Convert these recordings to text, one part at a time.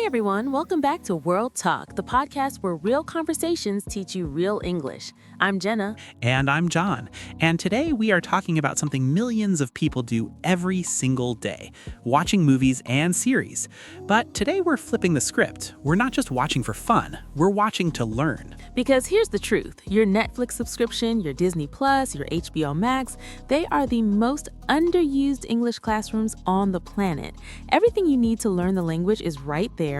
Hey everyone, welcome back to World Talk, the podcast where real conversations teach you real English. I'm Jenna. And I'm John. And today we are talking about something millions of people do every single day, watching movies and series. But today we're flipping the script. We're not just watching for fun, we're watching to learn. Because here's the truth, your Netflix subscription, your Disney Plus, your HBO Max, they are the most underused English classrooms on the planet. Everything you need to learn the language is right there,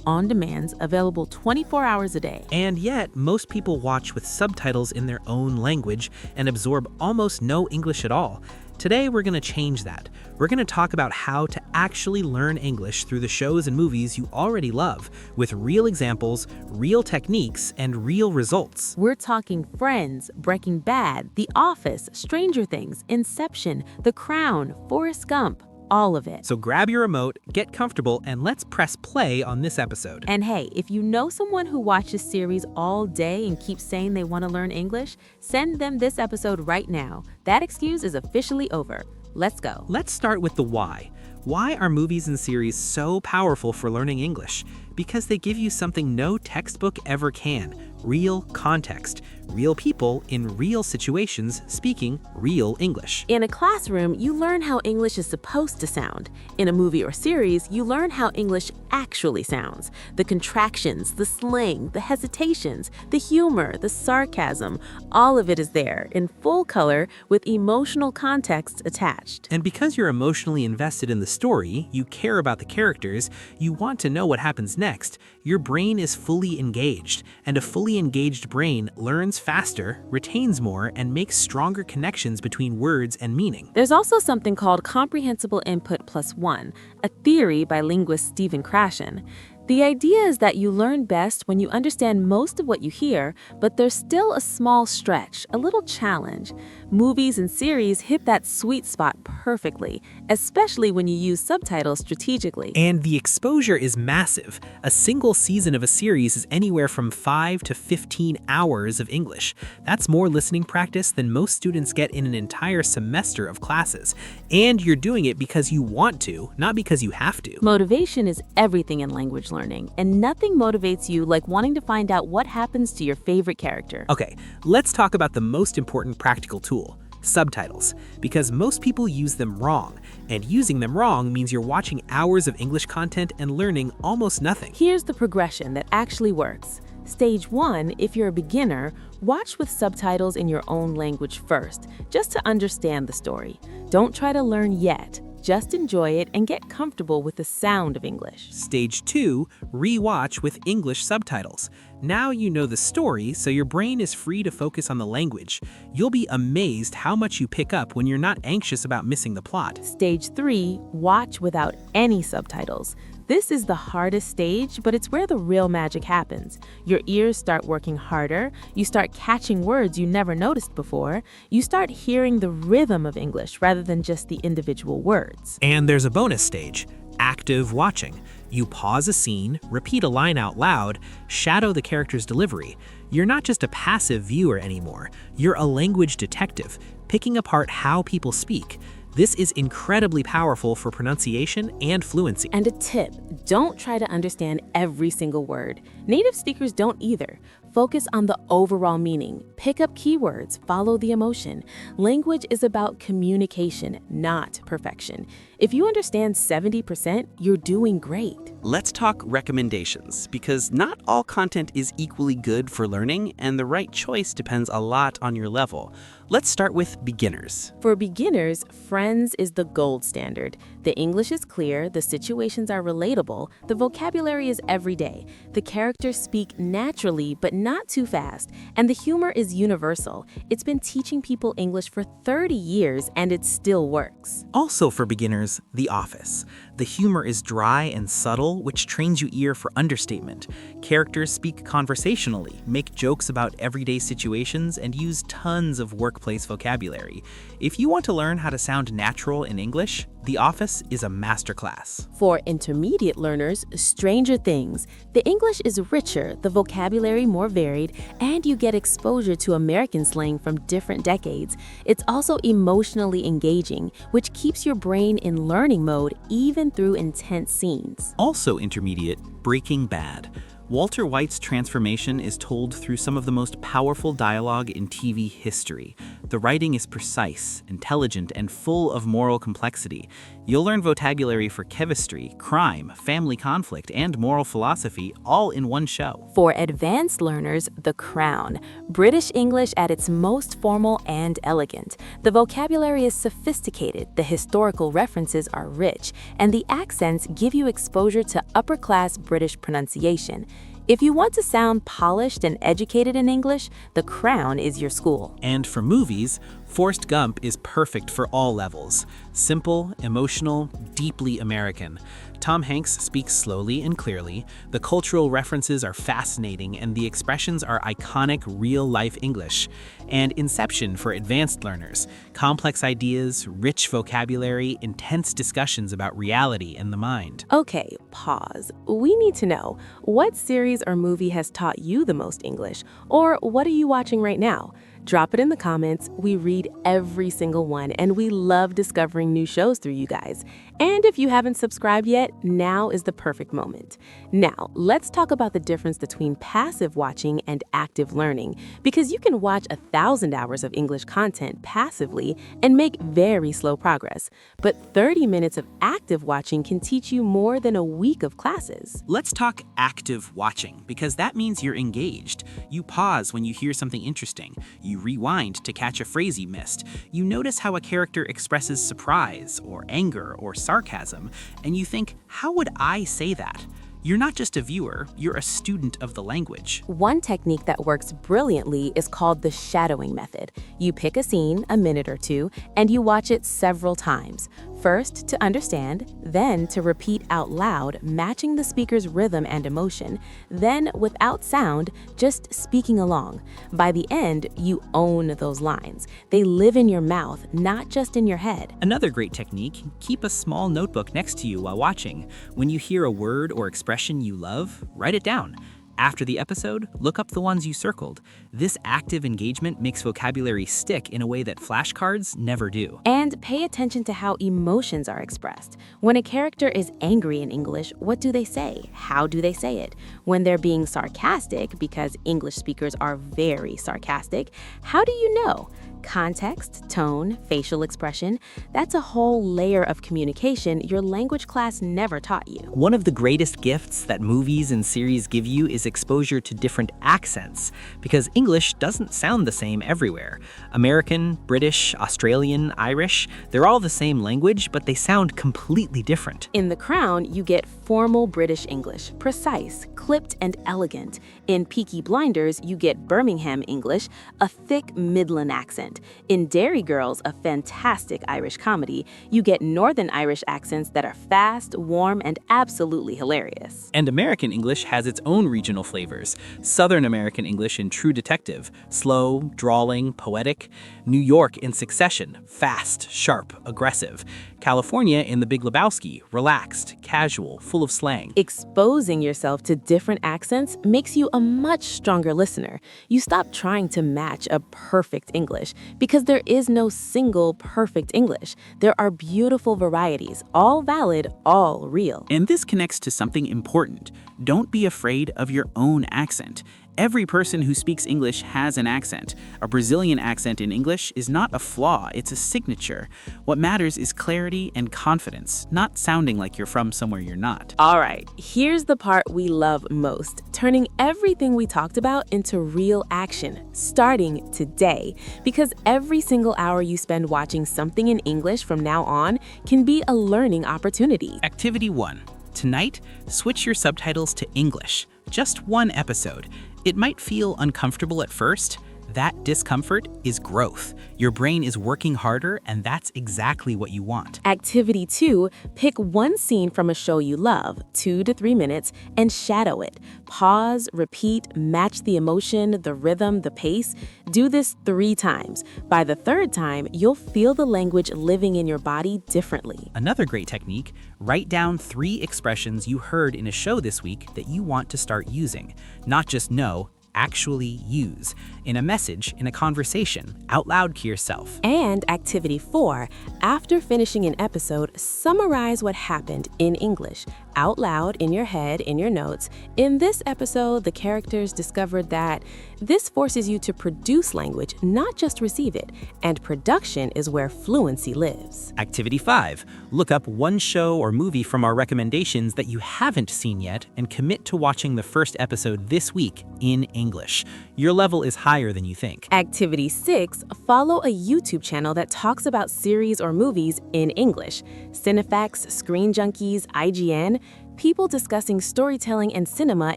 on demand, available 24 hours a day. And yet, most people watch with subtitles in their own language and absorb almost no English at all. Today, we're going to change that. We're going to talk about how to actually learn English through the shows and movies you already love, with real examples, real techniques, and real results. We're talking Friends, Breaking Bad, The Office, Stranger Things, Inception, The Crown, Forrest Gump. All of it. So grab your remote, get comfortable, and let's press play on this episode. And hey, if you know someone who watches series all day and keeps saying they want to learn English, send them this episode right now. That excuse is officially over. Let's go. Let's start with the why. Why are movies and series so powerful for learning English? Because they give you something no textbook ever can. Real context. Real people in real situations speaking real English. In a classroom, you learn how English is supposed to sound. In a movie or series, you learn how English actually sounds. The contractions, the slang, the hesitations, the humor, the sarcasm, all of it is there in full color with emotional context attached. And because you're emotionally invested in the story, you care about the characters, you want to know what happens next, your brain is fully engaged. And a fully engaged brain learns faster, retains more, and makes stronger connections between words and meaning. There's also something called comprehensible input plus one, a theory by linguist Stephen Krashen. The idea is that you learn best when you understand most of what you hear, but there's still a small stretch, a little challenge. Movies and series hit that sweet spot perfectly, especially when you use subtitles strategically. And the exposure is massive. A single season of a series is anywhere from 5 to 15 hours of English. That's more listening practice than most students get in an entire semester of classes. And you're doing it because you want to, not because you have to. Motivation is everything in language learning, and nothing motivates you like wanting to find out what happens to your favorite character. Okay, let's talk about the most important practical tool, subtitles, because most people use them wrong, and using them wrong means you're watching hours of English content and learning almost nothing. Here's the progression that actually works. Stage 1, if you're a beginner, watch with subtitles in your own language first, just to understand the story. Don't try to learn yet. Just enjoy it and get comfortable with the sound of English. Stage 2, re-watch with English subtitles. Now you know the story, so your brain is free to focus on the language. You'll be amazed how much you pick up when you're not anxious about missing the plot. Stage 3, watch without any subtitles. This is the hardest stage, but it's where the real magic happens. Your ears start working harder, you start catching words you never noticed before, you start hearing the rhythm of English rather than just the individual words. And there's a bonus stage, active watching. You pause a scene, repeat a line out loud, shadow the character's delivery. You're not just a passive viewer anymore, you're a language detective, picking apart how people speak. This is incredibly powerful for pronunciation and fluency. And a tip, don't try to understand every single word. Native speakers don't either. Focus on the overall meaning. Pick up keywords, follow the emotion. Language is about communication, not perfection. If you understand 70%, you're doing great. Let's talk recommendations, because not all content is equally good for learning, and the right choice depends a lot on your level. Let's start with beginners. For beginners, Friends is the gold standard. The English is clear, the situations are relatable, the vocabulary is everyday, the characters speak naturally but not too fast, and the humor is universal. It's been teaching people English for 30 years and it still works. Also for beginners, The Office. The humor is dry and subtle, which trains your ear for understatement. Characters speak conversationally, make jokes about everyday situations, and use tons of workplace vocabulary. If you want to learn how to sound natural in English, The Office is a masterclass. For intermediate learners, Stranger Things. The English is richer, the vocabulary more more varied, and you get exposure to American slang from different decades. It's also emotionally engaging, which keeps your brain in learning mode even through intense scenes. Also intermediate, Breaking Bad. Walter White's transformation is told through some of the most powerful dialogue in TV history. The writing is precise, intelligent, and full of moral complexity. You'll learn vocabulary for chemistry, crime, family conflict, and moral philosophy all in one show. For advanced learners, The Crown. British English at its most formal and elegant. The vocabulary is sophisticated, the historical references are rich, and the accents give you exposure to upper-class British pronunciation. If you want to sound polished and educated in English, The Crown is your school. And for movies, Forrest Gump is perfect for all levels. Simple, emotional, deeply American. Tom Hanks speaks slowly and clearly, the cultural references are fascinating, and the expressions are iconic real-life English. And Inception for advanced learners. Complex ideas, rich vocabulary, intense discussions about reality and the mind. Okay, pause. We need to know, what series or movie has taught you the most English? Or what are you watching right now? Drop it in the comments. We read every single one, and we love discovering new shows through you guys. And if you haven't subscribed yet, now is the perfect moment. Now, let's talk about the difference between passive watching and active learning, because you can watch 1,000 hours of English content passively and make very slow progress. But 30 minutes of active watching can teach you more than a week of classes. Let's talk active watching, because that means you're engaged. You pause when you hear something interesting. You rewind to catch a phrase you missed. You notice how a character expresses surprise or anger or sarcasm, and you think, how would I say that? You're not just a viewer, you're a student of the language. One technique that works brilliantly is called the shadowing method. You pick a scene, a minute or two, and you watch it several times. First, to understand, then to repeat out loud, matching the speaker's rhythm and emotion, then without sound, just speaking along. By the end, you own those lines. They live in your mouth, not just in your head. Another great technique, keep a small notebook next to you while watching. When you hear a word or expression you love, write it down. After the episode, look up the ones you circled. This active engagement makes vocabulary stick in a way that flashcards never do. And pay attention to how emotions are expressed. When a character is angry in English, what do they say? How do they say it? When they're being sarcastic, because English speakers are very sarcastic, how do you know? Context, tone, facial expression, that's a whole layer of communication your language class never taught you. One of the greatest gifts that movies and series give you is exposure to different accents, because English doesn't sound the same everywhere. American, British, Australian, Irish, they're all the same language, but they sound completely different. In The Crown, you get formal British English, precise, clipped, and elegant. In Peaky Blinders, you get Birmingham English, a thick Midland accent. In Dairy Girls, a fantastic Irish comedy, you get Northern Irish accents that are fast, warm, and absolutely hilarious. And American English has its own regional flavors. Southern American English in True Detective, slow, drawling, poetic. New York in Succession, fast, sharp, aggressive. California in The Big Lebowski, relaxed, casual, full of slang. Exposing yourself to different accents makes you a much stronger listener. You stop trying to match a perfect English, because there is no single perfect English. There are beautiful varieties, all valid, all real. And this connects to something important. Don't be afraid of your own accent. Every person who speaks English has an accent. A Brazilian accent in English is not a flaw, it's a signature. What matters is clarity and confidence, not sounding like you're from somewhere you're not. All right, here's the part we love most, turning everything we talked about into real action, starting today. Because every single hour you spend watching something in English from now on can be a learning opportunity. Activity 1. Tonight, switch your subtitles to English. Just one episode. It might feel uncomfortable at first. That discomfort is growth. Your brain is working harder, and that's exactly what you want. Activity 2, pick one scene from a show you love, 2 to 3 minutes, and shadow it. Pause, repeat, match the emotion, the rhythm, the pace. Do this 3 times. By the 3rd time, you'll feel the language living in your body differently. Another great technique, write down 3 expressions you heard in a show this week that you want to start using. Not just know, actually use. In a message, in a conversation, out loud to yourself. And activity 4, after finishing an episode, summarize what happened in English, out loud, in your head, in your notes. In this episode, the characters discovered that this forces you to produce language, not just receive it, and production is where fluency lives. Activity 5, look up one show or movie from our recommendations that you haven't seen yet and commit to watching the first episode this week in English. Your level is higher than you think. Activity 6, follow a YouTube channel that talks about series or movies in English. Cinefacts, Screen Junkies, IGN, people discussing storytelling and cinema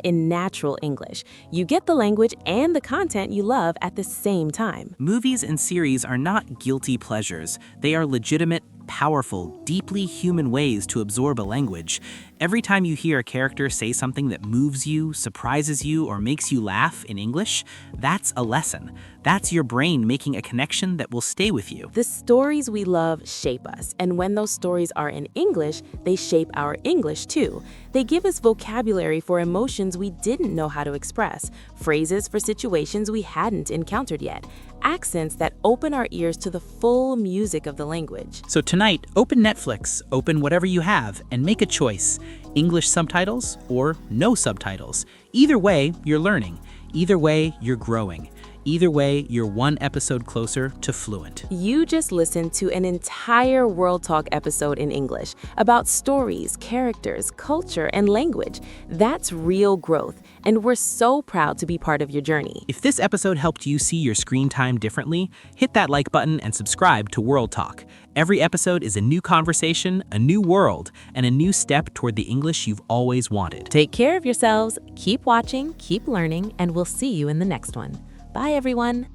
in natural English. You get the language and the content you love at the same time. Movies and series are not guilty pleasures. They are legitimate, powerful, deeply human ways to absorb a language. Every time you hear a character say something that moves you, surprises you, or makes you laugh in English, that's a lesson. That's your brain making a connection that will stay with you. The stories we love shape us, and when those stories are in English, they shape our English too. They give us vocabulary for emotions we didn't know how to express, phrases for situations we hadn't encountered yet, accents that open our ears to the full music of the language. So tonight, open Netflix, open whatever you have, and make a choice. English subtitles or no subtitles. Either way, you're learning. Either way, you're growing. Either way, you're one episode closer to fluent. You just listened to an entire World Talk episode in English about stories, characters, culture, and language. That's real growth, and we're so proud to be part of your journey. If this episode helped you see your screen time differently, hit that like button and subscribe to World Talk. Every episode is a new conversation, a new world, and a new step toward the English you've always wanted. Take care of yourselves, keep watching, keep learning, and we'll see you in the next one. Bye, everyone.